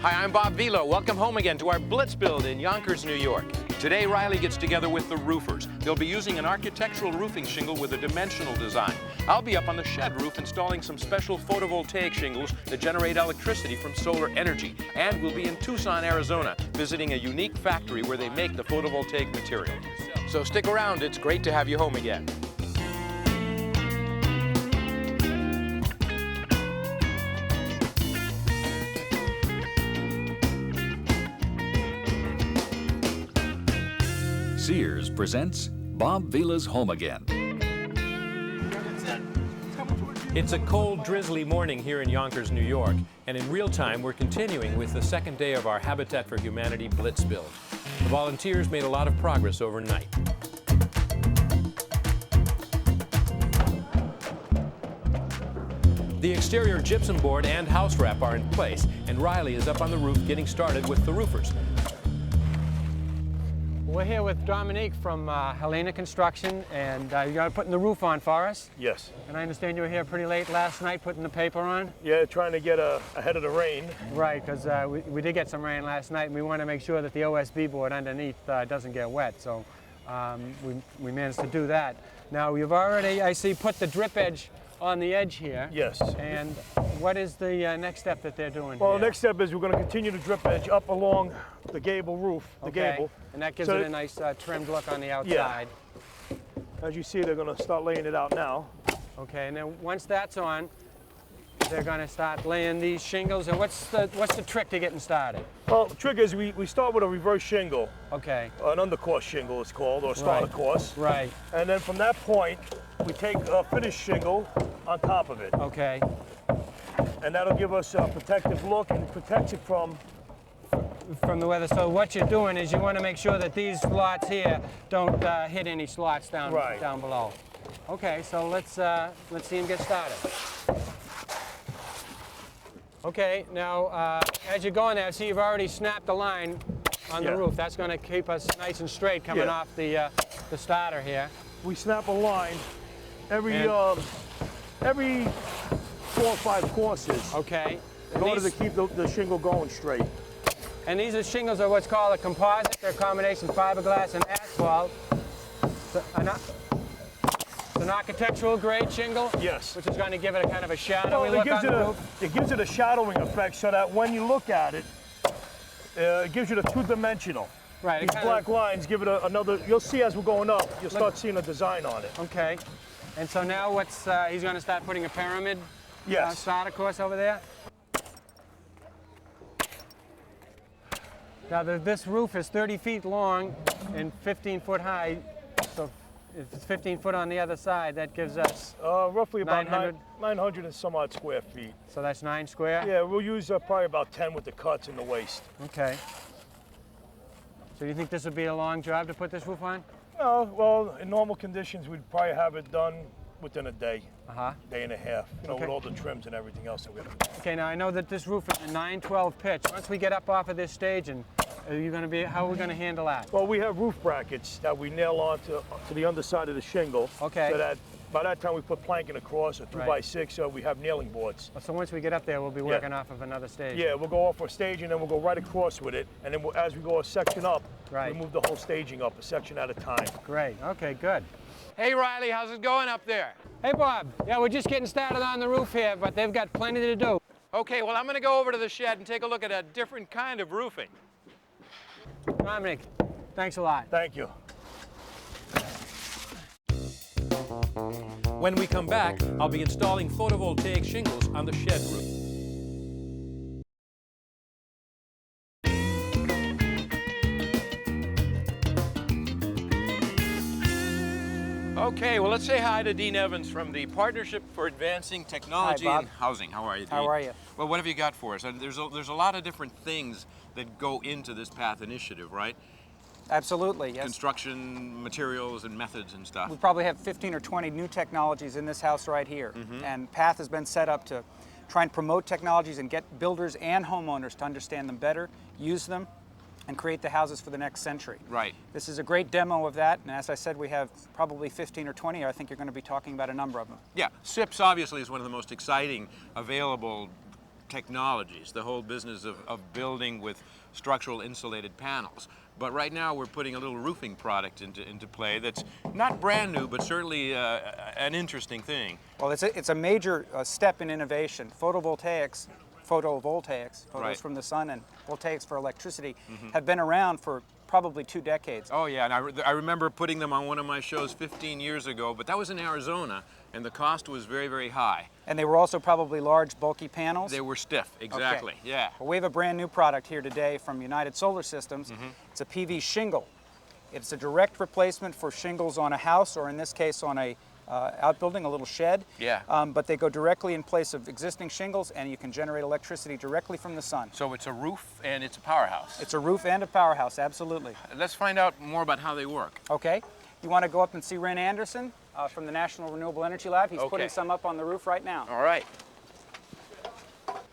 Hi, I'm Bob Vila. Welcome home again to our Blitz build in Yonkers, New York. Today, Riley gets together with the roofers. They'll be using an architectural roofing shingle with a dimensional design. I'll be up on the shed roof installing some special photovoltaic shingles that generate electricity from solar energy. And we'll be in Tucson, Arizona, visiting a unique factory where they make the photovoltaic material. So stick around, it's great to have you home again. Sears presents Bob Vila's Home Again. It's a cold, drizzly morning here in Yonkers, New York, and in real time we're continuing with the second day of our Habitat for Humanity Blitz build. The volunteers made a lot of progress overnight. The exterior gypsum board and house wrap are in place, and Riley is up on the roof getting started with the roofers. We're here with Dominique from Helena Construction, and you're putting the roof on for us. Yes. And I understand you were here pretty late last night putting the paper on. Yeah, trying to get ahead of the rain. Right, because we did get some rain last night, and we want to make sure that the OSB board underneath doesn't get wet. So we managed to do that. Now you've already, I see, put the drip edge on the edge here. Yes. And what is the next step that they're doing Well, here? the next step is we're going to continue the drip edge up along the gable roof, the gable. And that gives it a nice trimmed look on the outside. Yeah. As you see, they're going to start laying it out now. Okay, and then once that's on, they're going to start laying these shingles. And what's the trick to getting started? Well, the trick is we start with a reverse shingle. Okay. An undercourse shingle it's called, or a starter course. Right. And then from that point, we take a finished shingle on top of it. Okay. And that'll give us a protective look and protects it from the weather. So what you're doing is you want to make sure that these slots here don't hit any slots down below. Okay, so let's see him get started. Okay, now as you're going there, see you've already snapped the line on the roof. That's going to keep us nice and straight coming off the starter here. We snap a line every 4 or 5 courses. Okay. In order to keep the shingle going straight. And these shingles are what's called a composite. They're a combination of fiberglass and asphalt. It's an architectural grade shingle. Yes. Which is going to give it a kind of a shadowy look on the roof. It gives it a shadowing effect so that when you look at it, it gives you the two-dimensional. Right. These black lines give it another, you'll see as we're going up, you'll start seeing a design on it. Okay. And so now he's going to start putting a pyramid starter course over there? Now this roof is 30 feet long and 15 foot high, so if it's 15 foot on the other side, that gives us roughly about 900 and some odd square feet. So that's 9 square? Yeah, we'll use probably about 10 with the cuts in the waist. Okay. So do you think this would be a long job to put this roof on? No, well, in normal conditions, we'd probably have it done within a day, day and a half, with all the trims and everything else that we have to do. Okay, now I know that this roof is a 9/12 pitch. Once we get up off of this stage, and how are we going to handle that? Well, we have roof brackets that we nail on to the underside of the shingle. Okay. So that by that time we put planking across, or 2x6, so we have nailing boards. So once we get up there, we'll be working off of another stage. Yeah, we'll go off our stage and then we'll go right across with it. And then as we go a section up, we move the whole staging up a section at a time. Great, okay, good. Hey Riley, how's it going up there? Hey Bob, yeah, we're just getting started on the roof here, but they've got plenty to do. Okay, well I'm going to go over to the shed and take a look at a different kind of roofing. Dominic, thanks a lot. Thank you. When we come back, I'll be installing photovoltaic shingles on the shed roof. Okay, well, let's say hi to Deane Evans from the Partnership for Advancing Technology in Housing. How are you, Deane? How are you? Well, what have you got for us? And there's a lot of different things that go into this PATH initiative, right? Absolutely, yes. Construction materials and methods and stuff. We probably have 15 or 20 new technologies in this house right here. And PATH has been set up to try and promote technologies and get builders and homeowners to understand them better, use them, and create the houses for the next century. Right. This is a great demo of that, and as I said, we have probably 15 or 20. I think you're going to be talking about a number of them. Yeah, SIPs obviously is one of the most exciting available technologies, the whole business of building with structural insulated panels. But right now we're putting a little roofing product into play that's not brand new, but certainly an interesting thing. Well, it's a major step in innovation. Photovoltaics, photos Right. from the sun, and voltaics for electricity have been around for probably 2 decades. Oh yeah, and I remember putting them on one of my shows 15 years ago, but that was in Arizona, and the cost was very, very high. And they were also probably large, bulky panels. They were stiff, exactly, Okay. yeah. Well, we have a brand new product here today from United Solar Systems. It's a PV shingle. It's a direct replacement for shingles on a house, or in this case on a outbuilding, a little shed. Yeah. But they go directly in place of existing shingles, and you can generate electricity directly from the sun. So it's a roof and it's a powerhouse. It's a roof and a powerhouse, absolutely. Let's find out more about how they work. Okay. You want to go up and see Ren Anderson from the National Renewable Energy Lab? He's Okay. putting some up on the roof right now. All right.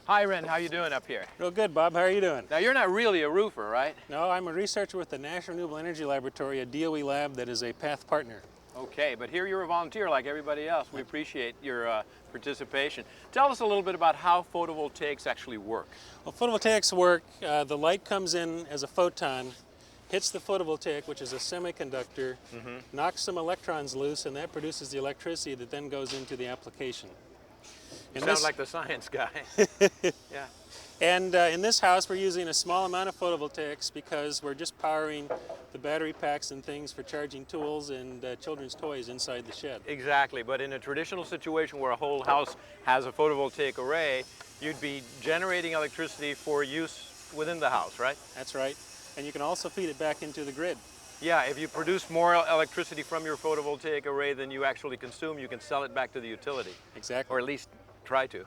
Hi, Ren. How you doing up here? Real good, Bob. How are you doing? Now, you're not really a roofer, right? No, I'm a researcher with the National Renewable Energy Laboratory, a DOE lab that is a PATH partner. Okay, but here you're a volunteer like everybody else. We appreciate your participation. Tell us a little bit about how photovoltaics actually work. Well, photovoltaics work, the light comes in as a photon, hits the photovoltaic, which is a semiconductor, knocks some electrons loose, and that produces the electricity that then goes into the application. You sound like the science guy. Yeah. And in this house, we're using a small amount of photovoltaics because we're just powering the battery packs and things for charging tools and children's toys inside the shed. Exactly, but in a traditional situation where a whole house has a photovoltaic array, you'd be generating electricity for use within the house, right? That's right. And you can also feed it back into the grid. Yeah, if you produce more electricity from your photovoltaic array than you actually consume, you can sell it back to the utility. Exactly. Or at least try to.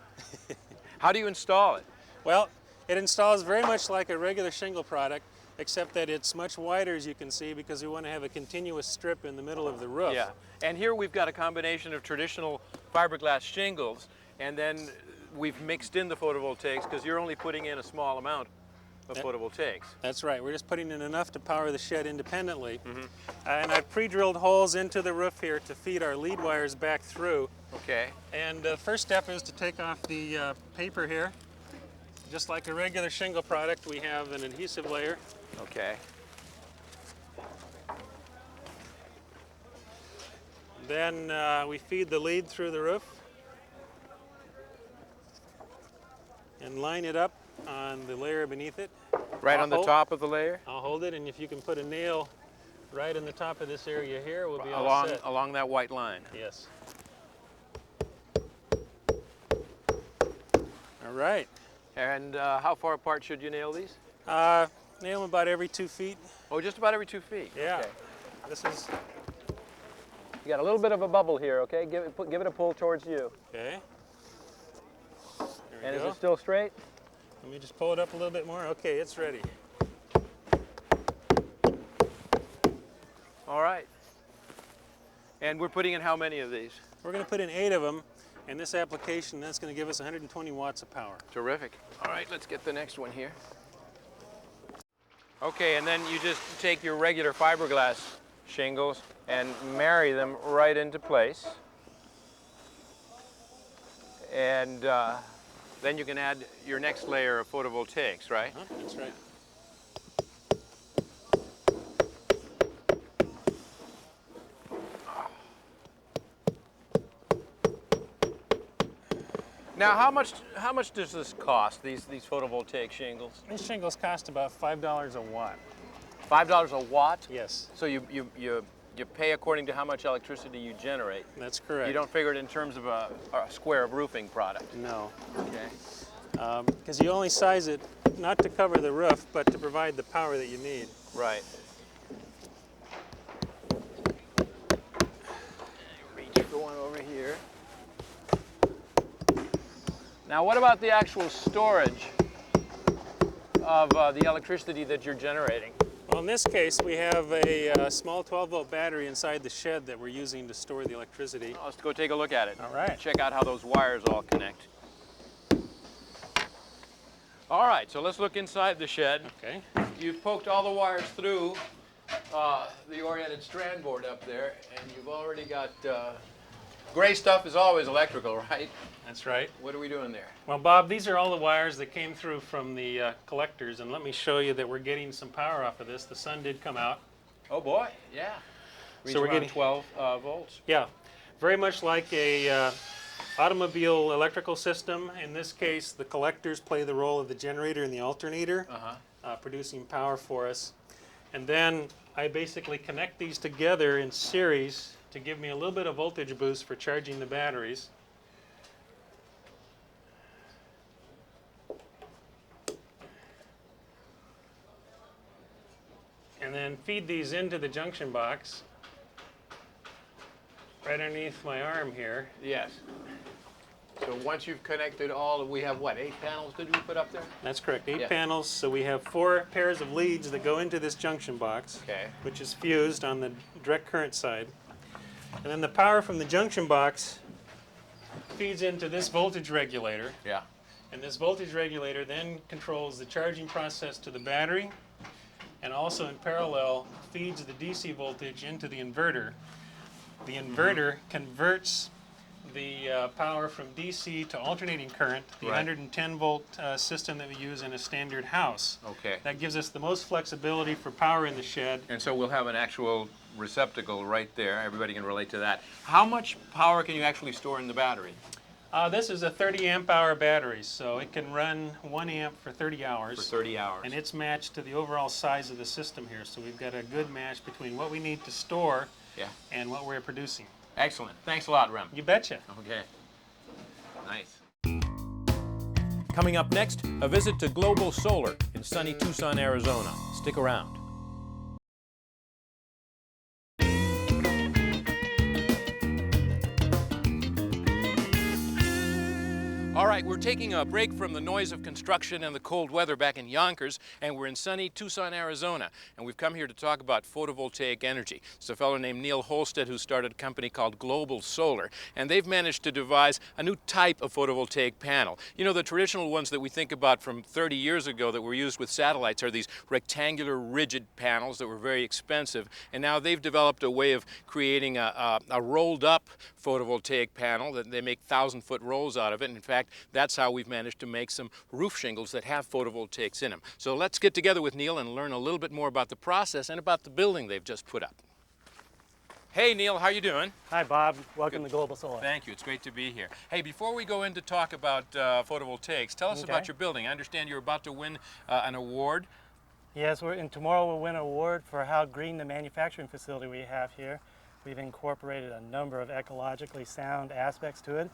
How do you install it? Well, it installs very much like a regular shingle product, except that it's much wider, as you can see, because we want to have a continuous strip in the middle of the roof. Yeah, and here we've got a combination of traditional fiberglass shingles, and then we've mixed in the photovoltaics because you're only putting in a small amount of photovoltaics. That's right. We're just putting in enough to power the shed independently. And I've pre-drilled holes into the roof here to feed our lead wires back through. Okay. And the first step is to take off the paper here. Just like a regular shingle product, we have an adhesive layer. Okay. Then we feed the lead through the roof and line it up on the layer beneath it. Right on the top of the layer? I'll hold it, and if you can put a nail right in the top of this area here, we'll be all set. Along that white line? Yes. All right. And how far apart should you nail these? Nail them about every 2 feet. Oh, just about every 2 feet? Yeah. Okay. This is, You got a little bit of a bubble here, okay? Give it a pull towards you. okay. There we And go. is it still straight? Let me just pull it up a little bit more. Okay, it's ready. All right. And we're putting in how many of these? We're going to put in 8 of them in this application. That's going to give us 120 watts of power. Terrific. All right, let's get the next one here. Okay, and then you just take your regular fiberglass shingles and marry them right into place. And then you can add your next layer of photovoltaics, right? That's right. Now, how much does this cost, these photovoltaic shingles? These shingles cost about $5 a watt. $5 a watt? Yes, So you pay according to how much electricity you generate. that's correct. You don't figure it in terms of a square of roofing product. No, Okay. because you only size it not to cover the roof, but to provide the power that you need. Right. Reach for one over here. Now, what about the actual storage of the electricity that you're generating? Well, in this case, we have a small 12-volt battery inside the shed that we're using to store the electricity. Let's go take a look at it. All right. Check out how those wires all connect. All right, so let's look inside the shed. Okay. You've poked all the wires through the oriented strand board up there, and you've already got Gray stuff is always electrical, right? That's right. What are we doing there? Well, Bob, these are all the wires that came through from the collectors, and let me show you that we're getting some power off of this. The sun did come out. Oh boy, yeah. So we're getting 12 volts. Yeah, very much like a automobile electrical system. In this case, the collectors play the role of the generator and the alternator, producing power for us. And then I basically connect these together in series to give me a little bit of voltage boost for charging the batteries. And then feed these into the junction box right underneath my arm here. Yes. So once you've connected all, we have what, 8 panels did we put up there? That's correct, 8 Yeah. panels. So we have 4 pairs of leads that go into this junction box, Okay. which is fused on the direct current side. And then the power from the junction box feeds into this voltage regulator. Yeah. And this voltage regulator then controls the charging process to the battery, and also in parallel feeds the DC voltage into the inverter. The inverter converts the power from DC to alternating current, the Right. 110 volt system that we use in a standard house. Okay. That gives us the most flexibility for power in the shed. And so we'll have an actual receptacle right there. Everybody can relate to that. How much power can you actually store in the battery? This is a 30 amp hour battery, so it can run 1 amp for 30 hours. For 30 hours. And it's matched to the overall size of the system here, so we've got a good match between what we need to store Yeah. and what we're producing. Excellent. Thanks a lot, Rem. You betcha. Okay. Nice. Coming up next, a visit to Global Solar in sunny Tucson, Arizona. Stick around. All right, we're taking a break from the noise of construction and the cold weather back in Yonkers, and we're in sunny Tucson, Arizona. And we've come here to talk about photovoltaic energy. It's a fellow named Neil Holstead who started a company called Global Solar, and they've managed to devise a new type of photovoltaic panel. You know, the traditional ones that we think about from 30 years ago that were used with satellites are these rectangular, rigid panels that were very expensive, and now they've developed a way of creating a rolled-up photovoltaic panel that they make 1,000-foot rolls out of it. And in fact, that's how we've managed to make some roof shingles that have photovoltaics in them. So let's get together with Neil and learn a little bit more about the process and about the building they've just put up. Hey Neil, how you doing? Hi Bob, welcome to Global Solar. Thank you, it's great to be here. Hey, before we go in to talk about photovoltaics, tell us about your building. I understand you're about to win an award. Yes, tomorrow we'll win an award for how green the manufacturing facility we have here. We've incorporated a number of ecologically sound aspects to it.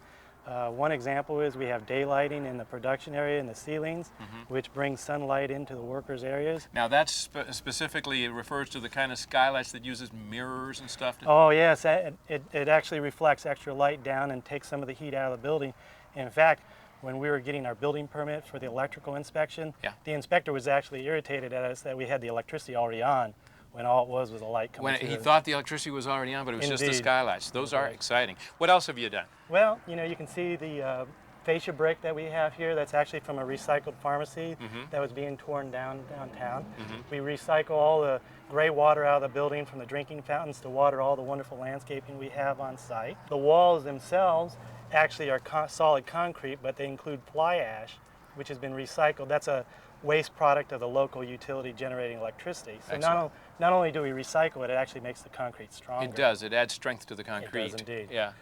One example is we have daylighting in the production area in the ceilings, which brings sunlight into the workers' areas. Now that specifically refers to the kind of skylights that uses mirrors and stuff? Oh yes, it actually reflects extra light down and takes some of the heat out of the building. In fact, when we were getting our building permit for the electrical inspection, the inspector was actually irritated at us that we had the electricity already on, when all it was a light coming through. He thought the electricity was already on, but it was just the skylights. Those are exciting. What else have you done? Well, you know, you can see the fascia brick that we have here. That's actually from a recycled pharmacy that was being torn down downtown. We recycle all the gray water out of the building from the drinking fountains to water all the wonderful landscaping we have on site. The walls themselves actually are solid concrete, but they include fly ash, which has been recycled. That's a waste product of the local utility generating electricity. So not only do we recycle it, it actually makes the concrete stronger. It does. It adds strength to the concrete. It does indeed. Yeah.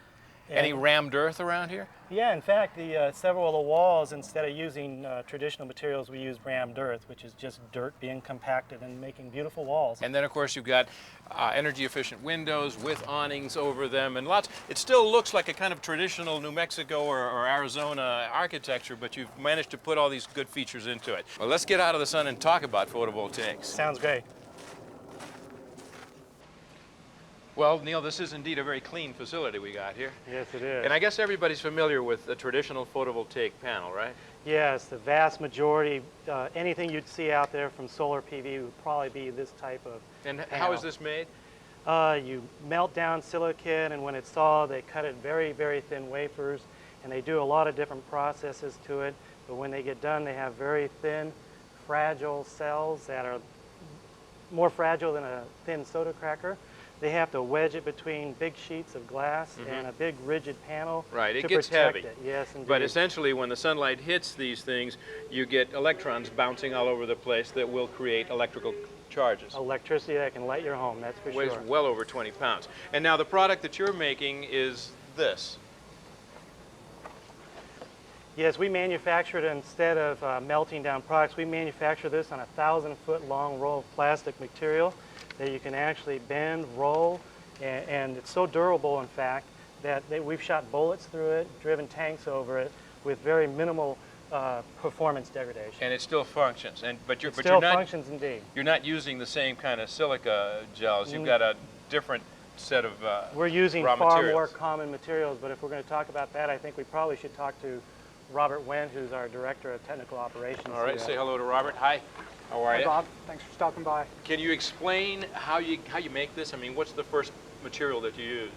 Any rammed earth around here? Yeah, in fact, several of the walls, instead of using traditional materials, we use rammed earth, which is just dirt being compacted and making beautiful walls. And then, of course, you've got energy-efficient windows with awnings over them, and lots. It still looks like a kind of traditional New Mexico or Arizona architecture, but you've managed to put all these good features into it. Well, let's get out of the sun and talk about photovoltaics. Sounds great. Well, Neil, this is indeed a very clean facility we got here. Yes, it is. And I guess everybody's familiar with a traditional photovoltaic panel, right? Yes, the vast majority, anything you'd see out there from solar PV would probably be this type of And panel. how is this made? You melt down silicon, and when it's thawed, they cut it very, very thin wafers, and they do a lot of different processes to it. But when they get done, they have very thin, fragile cells that are more fragile than a thin soda cracker. they have to wedge it between big sheets of glass and a big rigid panel Right, it to gets protect heavy. it. Yes, indeed. But essentially, when the sunlight hits these things, you get electrons bouncing all over the place that will create electrical charges. Electricity that can light your home, that's for Weighs sure. well over 20 pounds. And now the product that you're making is this. Yes, we manufacture it instead of melting down products. We manufacture this on a 1,000-foot long roll of plastic material that you can actually bend, roll, and it's so durable, in fact, that we've shot bullets through it, driven tanks over it with very minimal performance degradation. And it still functions. But you're Still not functions indeed. you're not using the same kind of silica gels. You've got a different set of We're using raw far materials. more common materials, but if we're going to talk about that, I think we probably should talk to Robert Wen, who's our Director of Technical Operations. All right, say hello to Robert. Hi. How are Hi, you? Bob. Thanks for stopping by. Can you explain how you make this? I mean, what's the first material that you use?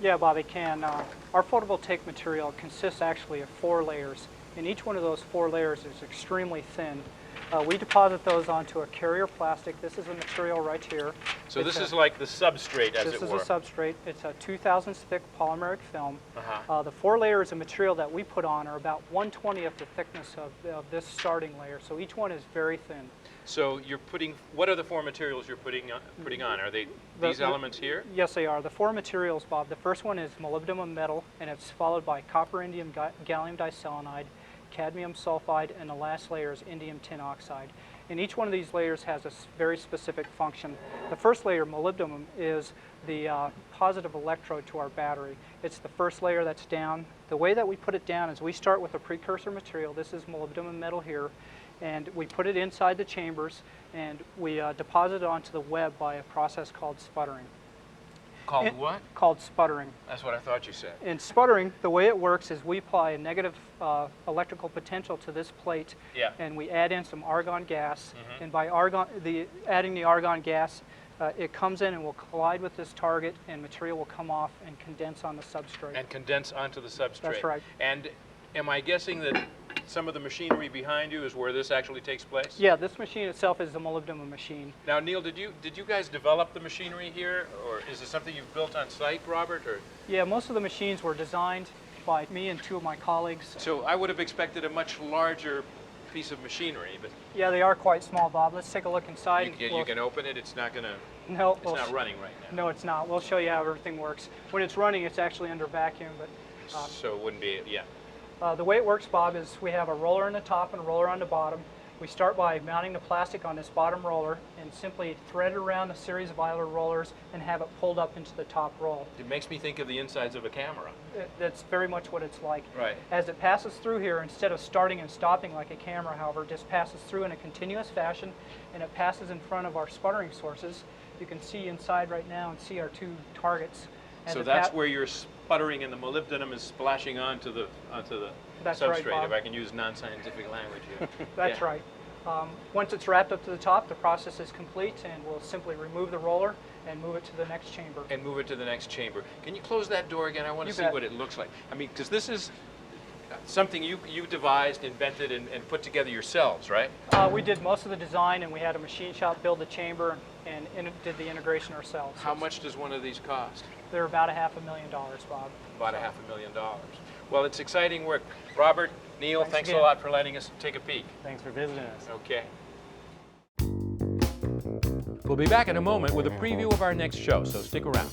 Yeah, Bob, I can. Our photovoltaic material consists actually of 4 layers, and each one of those 4 layers is extremely thin. We deposit those onto a carrier plastic. This is a material right here. So this is like the substrate, as it This were. is a substrate. It's a 2,000 thick polymeric film. Uh-huh. The 4 layers of material that we put on are about 1/20th the thickness of this starting layer, so each one is very thin. So you're putting, what are the 4 materials you're putting on? Are they these elements here? Yes, they are. The 4 materials, Bob. The first one is molybdenum metal, and it's followed by copper indium gallium diselenide, cadmium sulfide, and the last layer is indium tin oxide. And each one of these layers has a very specific function. The first layer, molybdenum, is the positive electrode to our battery. It's the first layer that's down. The way that we put it down is we start with a precursor material. This is molybdenum metal here, and we put it inside the chambers, and we deposit it onto the web by a process called sputtering. Called what? Called sputtering. That's what I thought you said. In sputtering, the way it works is we apply a negative electrical potential to this plate, Yeah. and we add in some argon gas. And by adding the argon gas, it comes in and will collide with this target, and material will come off and condense on the substrate. And condense onto the substrate. That's right. And am I guessing that some of the machinery behind you is where this actually takes place? Yeah, this machine itself is a molybdenum machine. Now, Neil, did you guys develop the machinery here, or is it something you've built on site, Robert? Or Yeah, most of the machines were designed by me and 2 of my colleagues. so I would have expected a much larger piece of machinery, but Yeah, they are quite small, Bob. Let's take a look inside. you can open it. It's not gonna. No, It's not running right now. No, it's not. We'll show you how everything works. When it's running, it's actually under vacuum, but So it wouldn't be. Yeah. the way it works, Bob, is we have a roller on the top and a roller on the bottom. We start by mounting the plastic on this bottom roller and simply thread it around a series of idler rollers and have it pulled up into the top roll. It makes me think of the insides of a camera. That's very much what it's like. Right. As it passes through here, instead of starting and stopping like a camera, however, it just passes through in a continuous fashion, and it passes in front of our sputtering sources. You can see inside right now and see our 2 targets. As So it that's where you're sputtering and the molybdenum is splashing onto the That's substrate, right, Bob. if I can use non-scientific language here. That's Yeah. right. Once it's wrapped up to the top, the process is complete, and we'll simply remove the roller and move it to the next chamber. And move it to the next chamber. Can you close that door again? I want to You see bet. what it looks like. I mean, because this is something you devised, invented, and put together yourselves, right? We did most of the design, and we had a machine shop build the chamber and did the integration ourselves. How much does one of these cost? They're about $500,000, Bob. About $500,000. Well, it's exciting work. Robert, Neil, thanks a again. lot for letting us take a peek. Thanks for visiting us. Okay. We'll be back in a moment with a preview of our next show, so stick around.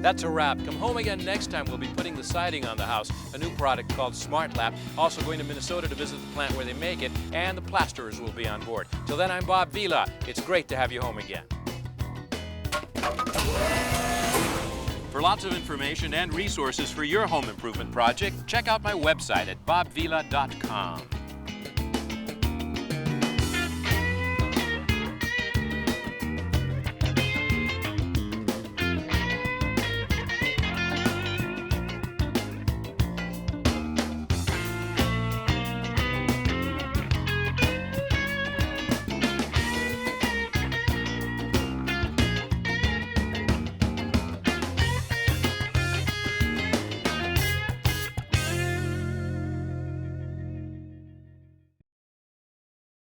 That's a wrap. Come home again next time. We'll be putting the siding on the house, a new product called Smart Lap. Also going to Minnesota to visit the plant where they make it, and the plasterers will be on board. Till then, I'm Bob Vila. It's great to have you home again. For lots of information and resources for your home improvement project, check out my website at bobvila.com.